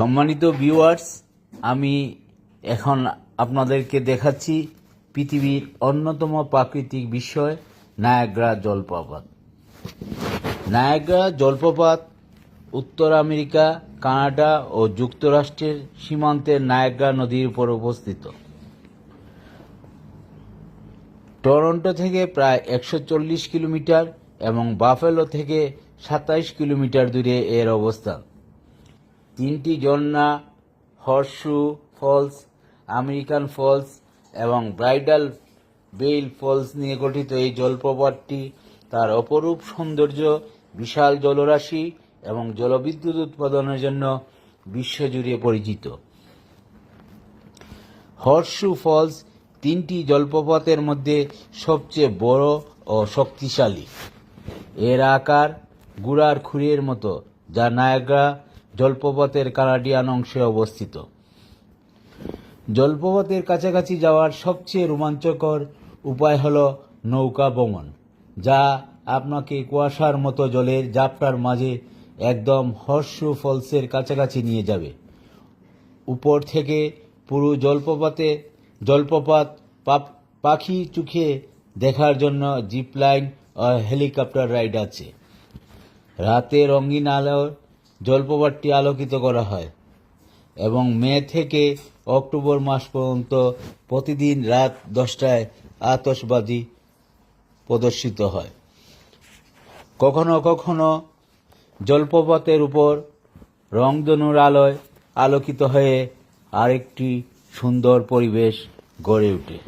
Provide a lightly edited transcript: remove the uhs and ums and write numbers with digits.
সম্মানিত ভিউয়ার্স, আমি এখন আপনাদেরকে দেখাচ্ছি পৃথিবীর অন্যতম প্রাকৃতিক বিস্ময় নায়াগ্রা জলপ্রপাত। নায়াগ্রা জলপ্রপাত উত্তর আমেরিকা, কানাডা ও যুক্তরাষ্ট্রের সীমান্তের নায়াগ্রা নদীর উপর অবস্থিত। টরন্টো থেকে প্রায় 140 কিলোমিটার এবং বাফেলো থেকে 27 কিলোমিটার দূরে এর অবস্থান। তিনটি ঝর্ণা, হর্সশু ফলস, আমেরিকান ফলস এবং ব্রাইডাল বেইল ফলস নিয়ে গঠিত এই জলপ্রপাতটি তার অপরূপ সৌন্দর্য, বিশাল জলরাশি এবং জলবিদ্যুৎ উৎপাদনের জন্য বিশ্বজুড়ে পরিচিত। হর্সশু ফলস তিনটি জলপ্রপাতের মধ্যে সবচেয়ে বড় ও শক্তিশালী। এর আকার গুড়ার খুরের মতো, যা নায়াগ্রা জলপ্রপাতের কানাডিয়ান অংশে অবস্থিত। জলপ্রপাতের কাছাকাছি যাওয়ার সবচেয়ে রোমাঞ্চকর উপায় হল নৌকা ভ্রমণ, যা আপনাকে কুয়াশার মতো জলের ঝাপটার মাঝে একদম হর্সশু ফলসের কাছাকাছি নিয়ে যাবে। উপর থেকে পুরো জলপ্রপাত পাখি চোখে দেখার জন্য জিপ লাইন ও হেলিকপ্টার রাইড আছে। রাতে রঙিন আলোয় জলপ্রপাতটি আলোকিত করা হয় এবং মে থেকে অক্টোবর মাস পর্যন্ত প্রতিদিন রাত 10টায় আতশবাজি প্রদর্শিত হয়। কখনো কখনো জলপ্রপাতের উপর রংধনুর আলোয় আলোকিত হয়ে আরেকটি সুন্দর পরিবেশ গড়ে ওঠে।